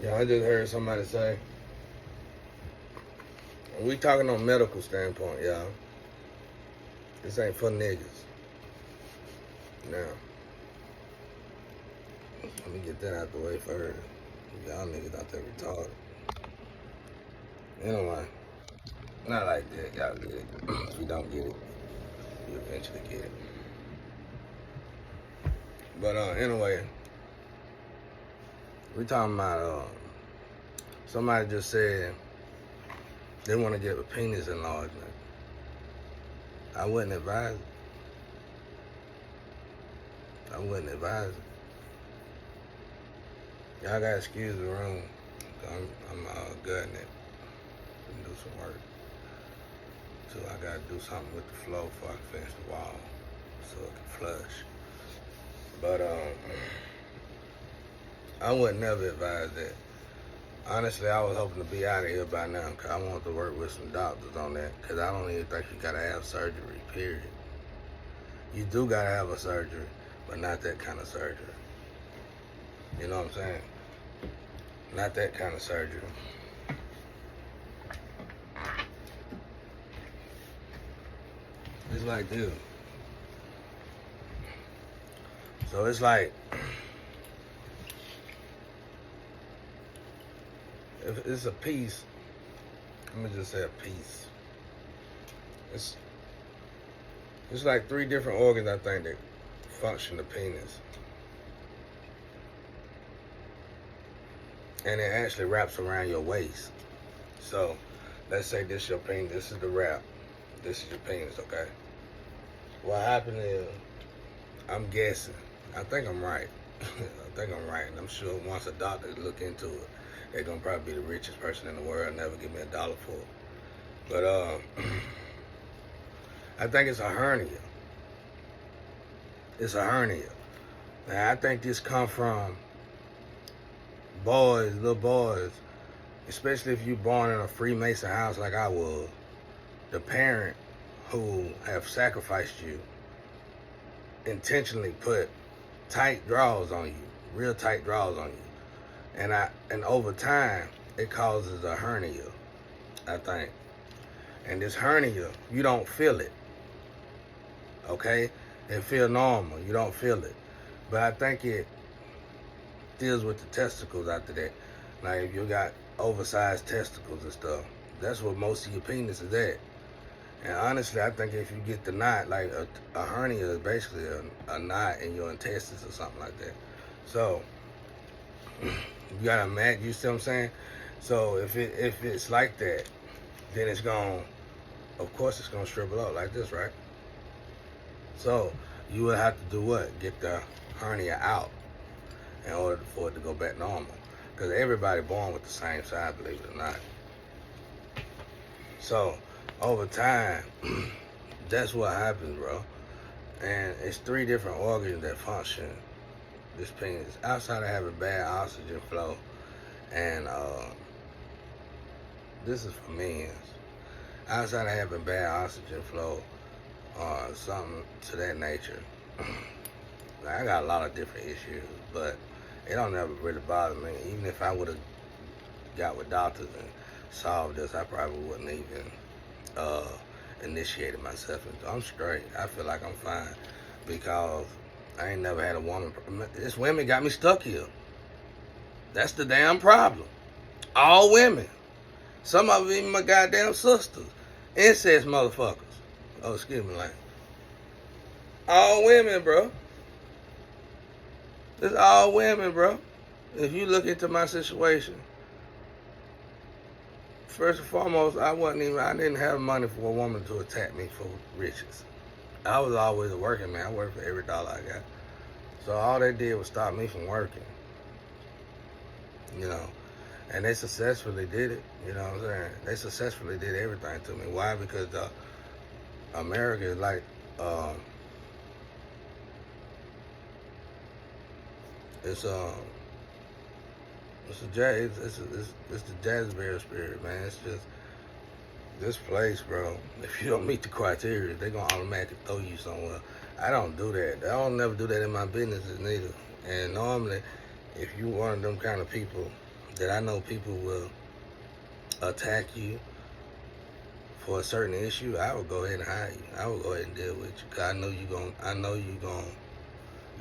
Yeah, I just heard somebody say, we talking on medical standpoint, y'all. This ain't for niggas. Now, let me get that out the way first. Y'all niggas out there retarded. Anyway, not like that. Y'all get it. If you don't get it, you eventually get it. But anyway, we talking about somebody just said they want to get a penis enlargement. I wouldn't advise it. I wouldn't advise it. Y'all gotta excuse the room. I'm gutting it. Do some work. So I gotta do something with the flow before I finish the wall, so it can flush. But I would never advise that. Honestly, I was hoping to be out of here by now because I want to work with some doctors on that because I don't even think you gotta have surgery, period. You do gotta have a surgery, but not that kind of surgery. You know what I'm saying? Not that kind of surgery. It's like this. So it's like, if it's a piece, let me just say a piece. It's like 3 different organs, I think, that function the penis. And it actually wraps around your waist. So, let's say this is your penis, this is the wrap, this is your penis, okay? What happened is, I'm guessing, I think I'm right. I think I'm right, and I'm sure once a doctor look into it, they're gonna probably be the richest person in the world, never give me $1 for it. But I think it's a hernia. It's a hernia. Now I think this come from boys, little boys, especially if you're born in a Freemason house like I was. The parent who have sacrificed you intentionally put tight draws on you, real tight draws on you, and over time it causes a hernia, I think. And this hernia, you don't feel it, okay? It feel normal, you don't feel it, but I think it deals with the testicles after that. Like if you got oversized testicles and stuff, that's what most of your penis is at. And honestly, I think if you get the knot, like a hernia is basically a knot in your intestines or something like that. So you gotta imagine, you see what I'm saying? So if it's like that, then it's gonna, of course it's gonna shrivel up like this, right? So you would have to do what? Get the hernia out in order for it to go back normal. Because everybody born with the same size, believe it or not. So over time, that's what happens, bro. And it's 3 different organs that function this penis. Outside of having bad oxygen flow, and this is for men. Outside of having bad oxygen flow, something to that nature. I got a lot of different issues, but it don't never really bother me. Even if I would have got with doctors and solved this, I probably wouldn't even initiated myself. I'm straight. I feel like I'm fine because I ain't never had a woman. This women got me stuck here. That's the damn problem. All women. Some of them even my goddamn sisters. Incest motherfuckers. Oh, excuse me, like. All women, bro. It's all women, bro. If you look into my situation, first and foremost, I didn't have money for a woman to attack me for riches. I was always a working man. I worked for every dollar I got. So all they did was stop me from working. You know, and they successfully did it. You know what I'm saying? They successfully did everything to me. Why? Because America is like, it's the Jazzbear spirit, man. It's just this place, bro. If you don't meet the criteria, they're gonna automatically throw you somewhere. I don't do that. I don't never do that in my businesses neither. And normally, if you one of them kind of people that I know people will attack you for a certain issue, I would go ahead and hire you. I would go ahead and deal with you, cause I know you gonna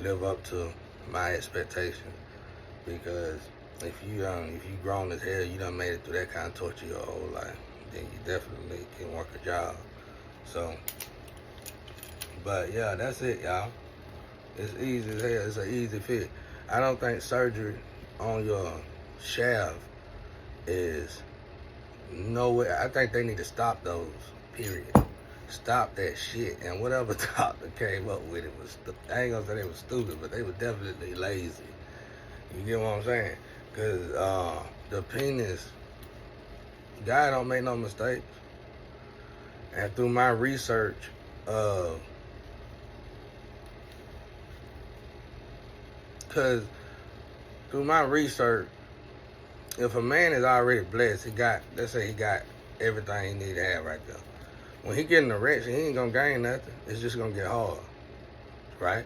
live up to my expectations. Because if you grown as hell, you done made it through that kind of torture your whole life, then you definitely can work a job. So, but yeah, that's it, y'all. It's easy as hell. It's an easy fit. I don't think surgery on your shaft is nowhere. I think they need to stop those, period. Stop that shit. And whatever doctor came up with it was, I ain't gonna say they was stupid, but they were definitely lazy. You get what I'm saying? Because the penis, God don't make no mistakes. And through my research, because through my research, if a man is already blessed, let's say he got everything he need to have right there. When he get an erection, he ain't gonna gain nothing. It's just gonna get hard, right?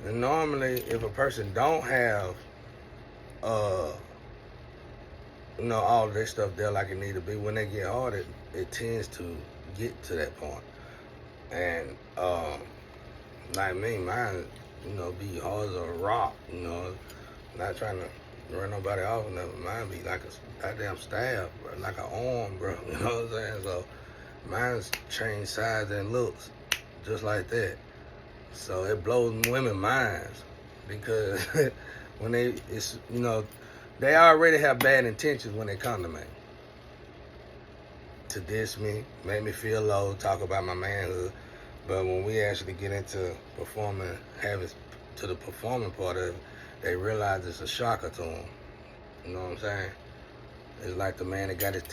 And normally, if a person don't have, all this stuff there like it need to be, when they get hard, it tends to get to that point. And like me, mine, be hard as a rock. Not trying to run nobody off or nothing. Mine be like a goddamn stab, bro, like an arm, bro. You know what I'm saying? So mine's changed size and looks just like that. So it blows women minds because when they already have bad intentions when they come to me. To diss me, make me feel low, talk about my manhood. But when we actually get into performing, to the performing part of it, they realize it's a shocker to them. You know what I'm saying? It's like the man that got his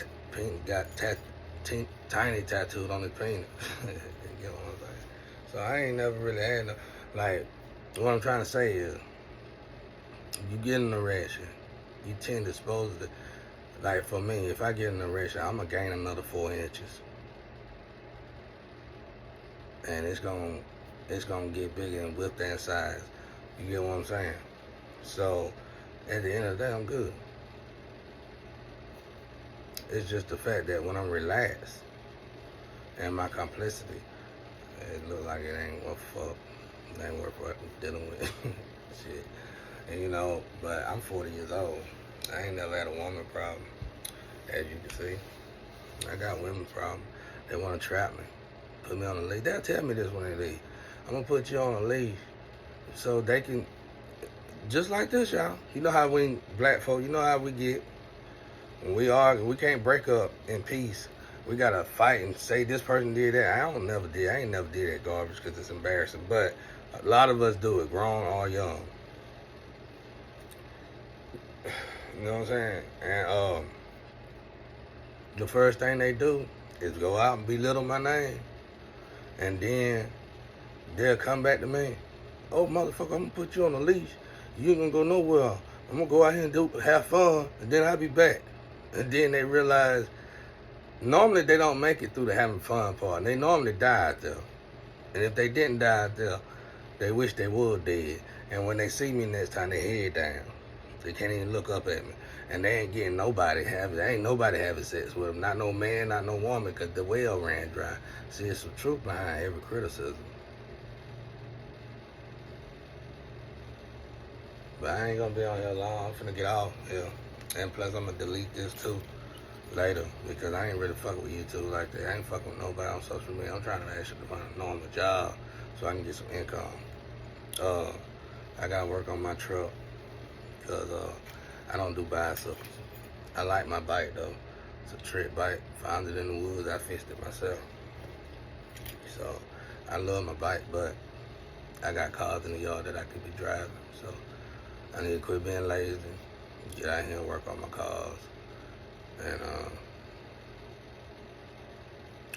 tiny tattooed on his penis. You know what I'm saying? So I ain't never really had no, like, what I'm trying to say is, you get an erection, you tend to supposedly, like for me, if I get an erection, I'm gonna gain another 4 inches. And it's gonna get bigger and whip that size. You get what I'm saying? So at the end of the day, I'm good. It's just the fact that when I'm relaxed and my complicity, it look like it ain't worth fuck. It ain't worth fucking dealing with. Shit. And but I'm 40 years old. I ain't never had a woman problem. As you can see, I got women problem. They want to trap me, put me on a leash. They'll tell me this when they leave. I'm gonna put you on a leash so they can, just like this, y'all. You know how we black folk, you know how we get. When we argue, we can't break up in peace. We gotta fight and say this person did that. I ain't never did that garbage because it's embarrassing. But a lot of us do it, grown or young. You know what I'm saying? And the first thing they do is go out and belittle my name. And then they'll come back to me. Oh, motherfucker, I'm gonna put you on a leash. You ain't gonna go nowhere. I'm gonna go out here and have fun, and then I'll be back. And then they realize, normally they don't make it through the having fun part. They normally die out there. And if they didn't die out there, they wish they would dead. And when they see me next time, they head down. They can't even look up at me. And they ain't getting nobody ain't nobody having sex with them. Not no man, not no woman, because the well ran dry. See, there's some truth behind every criticism. But I ain't gonna be on here long. I'm finna get off here. And plus, I'm gonna delete this too later because I ain't really fucking with YouTube like that. I ain't fucking with nobody on social media. I'm trying to actually find a normal job so I can get some income. I gotta work on my truck because I don't do bicycles. I like my bike though. It's a trick bike. Found it in the woods. I fixed it myself. So I love my bike, but I got cars in the yard that I could be driving. So I need to quit being lazy, get out here and work on my cars, and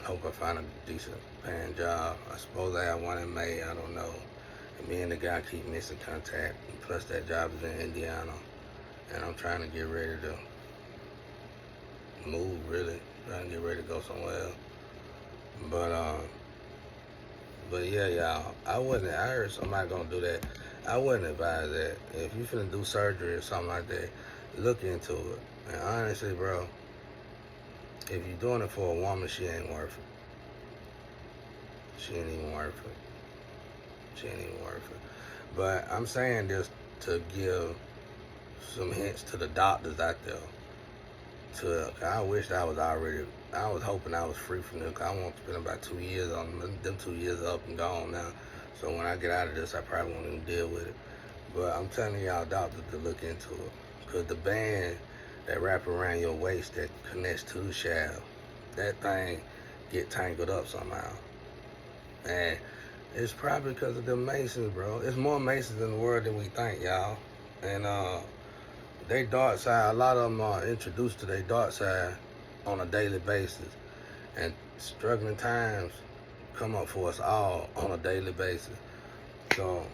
hope I find a decent paying job. I suppose I have one in May, I don't know. And me and the guy keep missing contact, and plus that job is in Indiana, and I'm trying to get ready to move, really, trying to get ready to go somewhere else. But yeah, y'all, I heard somebody gonna do that. I wouldn't advise that. If you finna do surgery or something like that, look into it. And honestly, bro, if you're doing it for a woman, she ain't worth it. She ain't even worth it. She ain't even worth it. But I'm saying this to give some hints to the doctors out there. I wish I was hoping I was free from them, because I want to spend about 2 years on them. 2 years up and gone now. So when I get out of this, I probably won't even deal with it. But I'm telling y'all doctors to look into it. Because the band that wrap around your waist that connects to the shaft, that thing get tangled up somehow. And it's probably because of them Masons, bro. There's more Masons in the world than we think, y'all. And they dark side, a lot of them are introduced to their dark side on a daily basis. And struggling times come up for us all on a daily basis. So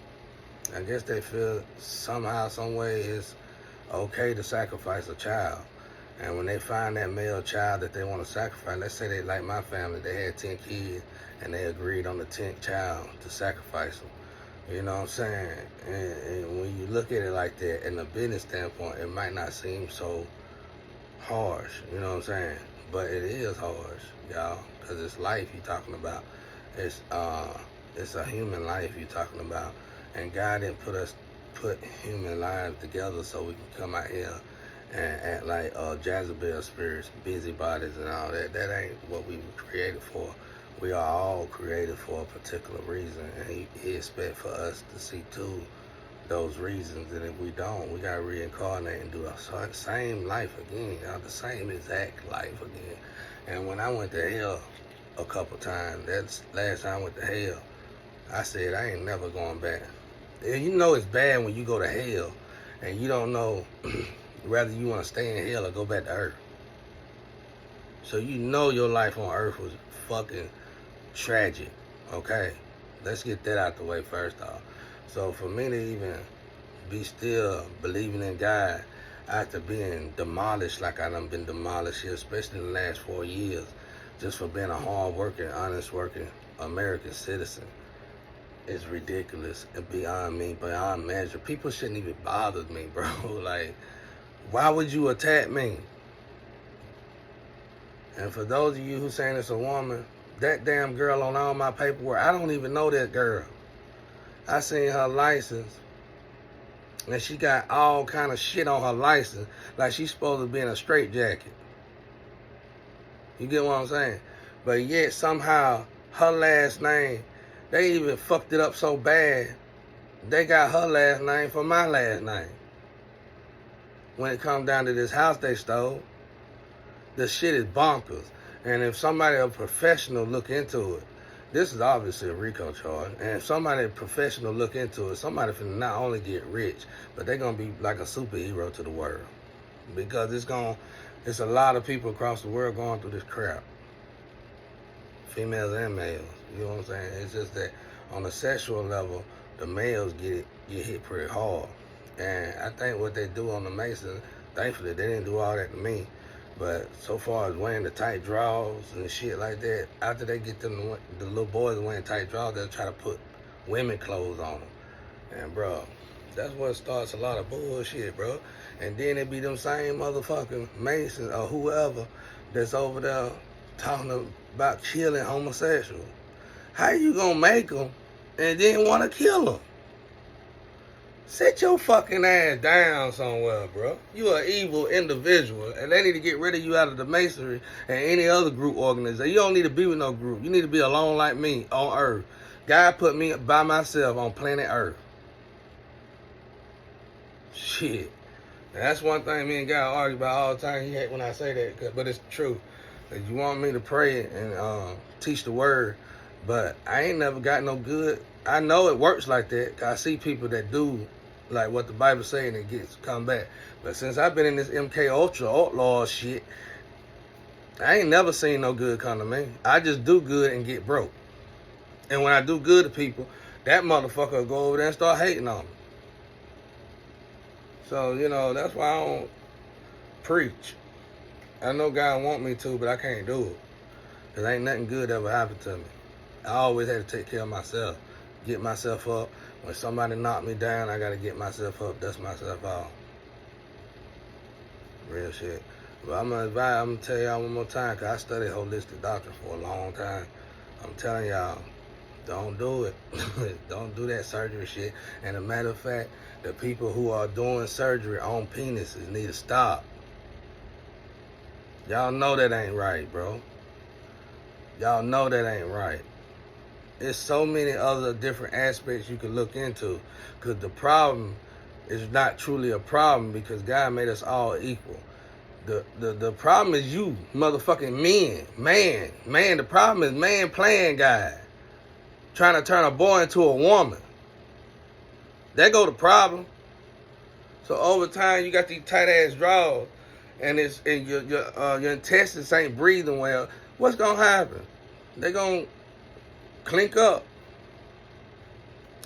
I guess they feel somehow, some way it's okay to sacrifice a child. And when they find that male child that they want to sacrifice, let's say they, like my family, they had 10 kids and they agreed on the 10th child to sacrifice them. You know what I'm saying? And when you look at it like that, in a business standpoint, it might not seem so harsh, you know what I'm saying? But it is harsh, y'all, because it's life you're talking about. It's a human life you're talking about. And God didn't put human lives together so we can come out here and act like Jezebel spirits, busybodies and all that. That ain't what we were created for. We are all created for a particular reason, and he expects for us to see to those reasons. And if we don't, we got to reincarnate and do the same life again, the same exact life again. And when I went to hell a couple times, that's last time I went to hell, I said I ain't never going back. And you know it's bad when you go to hell and you don't know whether you want to stay in hell or go back to earth. So you know your life on earth was fucking tragic, okay? Let's get that out the way first off. So for me to even be still believing in God after being demolished like I done been demolished here, especially in the last 4 years, just for being a hard-working, honest-working American citizen, is ridiculous and beyond me, beyond measure. People shouldn't even bother me, bro. Like, why would you attack me? And for those of you who saying it's a woman, that damn girl on all my paperwork, I don't even know that girl. I seen her license, and she got all kind of shit on her license, like she's supposed to be in a straitjacket. You get what I'm saying? But yet somehow her last name, they even fucked it up so bad, they got her last name for my last name. When it comes down to this house they stole, the shit is bonkers. And if somebody, a professional, look into it, this is obviously a RICO charge. And if somebody professional look into it, somebody finna not only get rich, but they're gonna be like a superhero to the world. Because it's a lot of people across the world going through this crap. Females and males. You know what I'm saying? It's just that on a sexual level, the males get hit pretty hard. And I think what they do on the Mason, thankfully they didn't do all that to me. But so far as wearing the tight drawers and shit like that, after they get them, the little boys wearing tight drawers, they'll try to put women clothes on them. And bro, that's what starts a lot of bullshit, bro. And then it be them same motherfucking Masons or whoever that's over there talking about killing homosexuals. How you gonna make them and then want to kill them? Sit your fucking ass down somewhere, bro. You an evil individual, and they need to get rid of you out of the Masonry and any other group organization. You don't need to be with no group. You need to be alone like me on Earth. God put me by myself on planet Earth. Shit. And that's one thing me and God argue about all the time. He hate when I say that, but it's true. You want me to pray and teach the word, but I ain't never got no good. I know it works like that, 'cause I see people that do like what the Bible saying and gets come back. But since I've been in this MK Ultra outlaw shit, I ain't never seen no good come to me. I just do good and get broke. And when I do good to people, that motherfucker will go over there and start hating on me. So, you know, that's why I don't preach. I know God want me to, but I can't do it. Because ain't nothing good ever happened to me. I always had to take care of myself. Get myself up. When somebody knock me down, I got to get myself up, dust myself off. Real shit. But I'm gonna tell y'all one more time, cause I studied holistic doctrine for a long time. I'm telling y'all, don't do it. Don't do that surgery shit. And a matter of fact, the people who are doing surgery on penises need to stop. Y'all know that ain't right, bro. Y'all know that ain't right. There's so many other different aspects you can look into, because the problem is not truly a problem, because God made us all equal. The problem is you, motherfucking men. Man, the problem is man playing God. Trying to turn a boy into a woman. There go the problem. So over time, you got these tight ass draws, and your intestines ain't breathing well. What's gonna happen? They gonna clink up.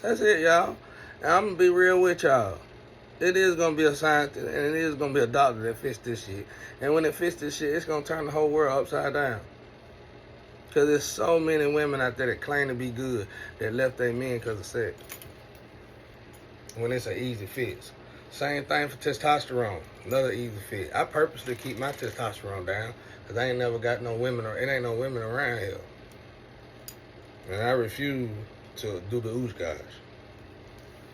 That's it, y'all. And I'm gonna be real with y'all. It is gonna be a scientist, and it is gonna be a doctor that fix this shit. And when it fix this shit, it's gonna turn the whole world upside down. Because there's so many women out there that claim to be good that left their men because of sex. When it's an easy fix. Same thing for testosterone. Another easy fix. I purposely keep my testosterone down because I ain't never got no women, or it ain't no women around here. And I refuse to do the oosh-gosh.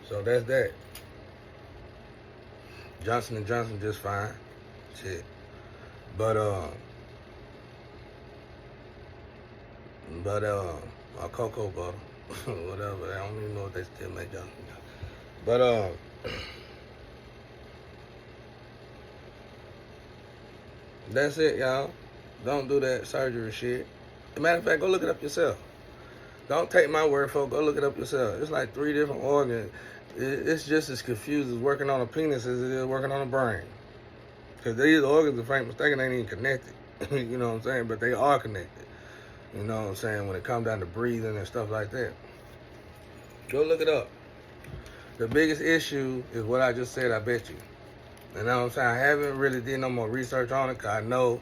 So that's that. Johnson & Johnson just fine. Shit. But cocoa butter, whatever. I don't even know if they still make Johnson & Johnson. But that's it, y'all. Don't do that surgery shit. As a matter of fact, go look it up yourself. Don't take my word for it. Go look it up yourself. It's like 3 different organs. It's just as confused as working on a penis as it is working on a brain. Because these organs, if I'm mistaken, ain't even connected. You know what I'm saying? But they are connected. You know what I'm saying? When it comes down to breathing and stuff like that. Go look it up. The biggest issue is what I just said, I bet you. You know what I'm saying? I haven't really did no more research on it, because I know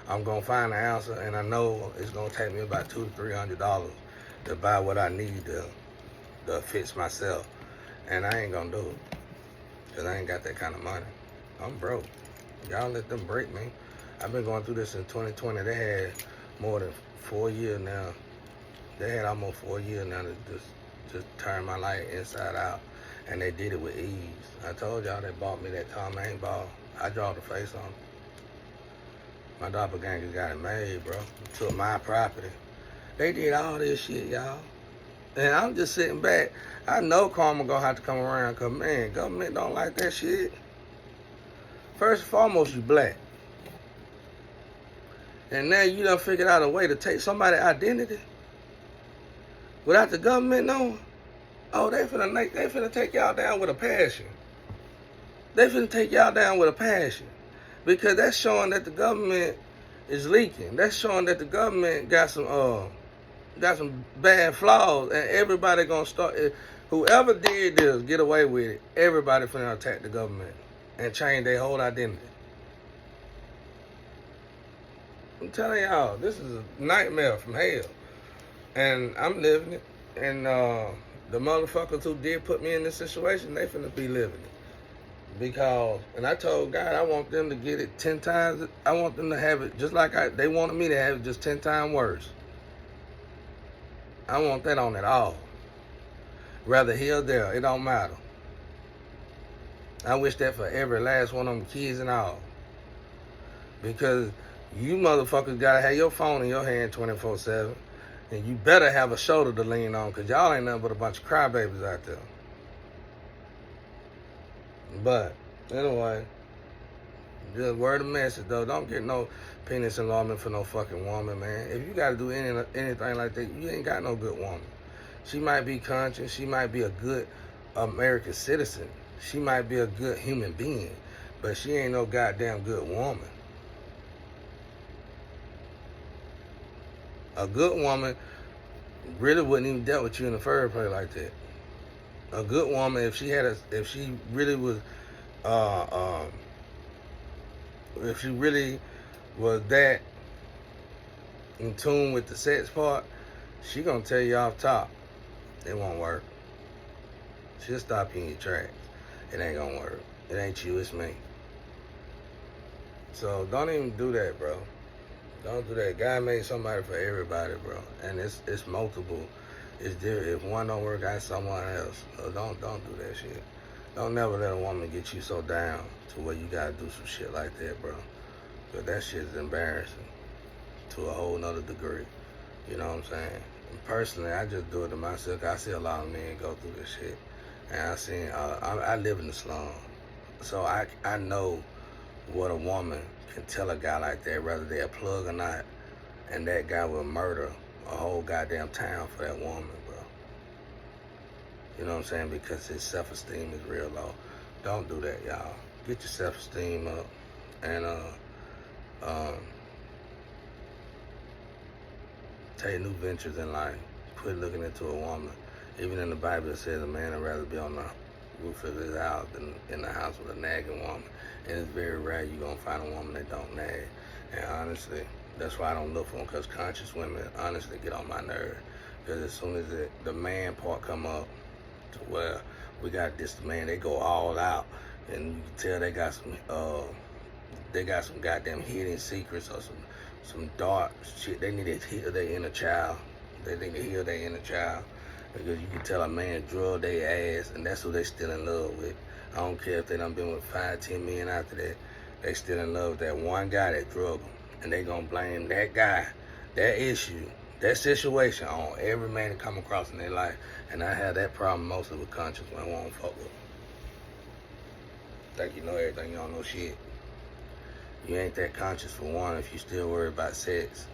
I'm going to find the answer, and I know it's going to take me about $200 to $300 to buy what I need to fix myself. And I ain't going to do it, because I ain't got that kind of money. I'm broke. Y'all let them break me. I've been going through this in 2020. They had more than 4 years now. They had almost 4 years now to just turn my life inside out. And they did it with ease. I told y'all they bought me that Tom Hanks ball. I draw the face on it. My doppelgangers got it made, bro. Took my property. They did all this shit, y'all. And I'm just sitting back. I know karma gonna have to come around, because, man, government don't like that shit. First and foremost, you black. And now you done figured out a way to take somebody's identity without the government knowing. Oh, they finna take y'all down with a passion. They finna take y'all down with a passion. Because that's showing that the government is leaking. That's showing that the government got some bad flaws, and everybody gonna start. Whoever did this, get away with it. Everybody finna attack the government and change their whole identity. I'm telling y'all, this is a nightmare from hell, and I'm living it. And the motherfuckers who did put me in this situation, they finna be living it. Because, and I told God, I want them to get it 10 times. I want them to have it just like they wanted me to have it, just 10 times worse. I want that on it all. Rather here or there, it don't matter. I wish that for every last one of them kids and all. Because you motherfuckers gotta have your phone in your hand 24/7. And you better have a shoulder to lean on, because y'all ain't nothing but a bunch of crybabies out there. But, anyway, just word of message, though. Don't get no penis enlargement for no fucking woman, man. If you gotta do anything like that, you ain't got no good woman. She might be conscious. She might be a good American citizen. She might be a good human being. But she ain't no goddamn good woman. A good woman really wouldn't even dealt with you in the first place like that. A good woman, if she really was that in tune with the sex part, she gonna tell you off top, it won't work. She'll stop you in your tracks. It ain't gonna work. It ain't you, it's me. So don't even do that, bro. Don't do that. God made somebody for everybody, bro. And it's multiple. It's different. If one don't work out, someone else. So don't do that shit. Don't never let a woman get you so down to where you gotta do some shit like that, bro. But that shit is embarrassing to a whole nother degree. You know what I'm saying? And personally, I just do it to myself. I see a lot of men go through this shit, and I live in the slum, so I know what a woman can tell a guy like that, whether they're a plug or not, and that guy will murder a whole goddamn town for that woman, bro. You know what I'm saying? Because his self-esteem is real low. Don't do that, y'all. Get your self-esteem up, and take new ventures in life. Quit looking into a woman. Even in the Bible, it says a man would rather be on the roof of his house than in the house with a nagging woman. And it's very rare you're going to find a woman that don't nag. And honestly, that's why I don't look for them, because conscious women honestly get on my nerves. Because as soon as the man part come up to where we got this man, they go all out. And you can tell they got some goddamn hidden secrets or some dark shit. They need to heal their inner child. They need to heal their inner child. Because you can tell a man drug their ass, and that's who they still in love with. I don't care if they done been with 5, 10 men after that. They still in love with that one guy that drug them. And they gonna blame that guy, that issue, that situation on every man that come across in their life. And I have that problem mostly with conscious when I won't fuck with them. Think you know everything, you don't know shit. You ain't that conscious for one if you still worry about sex.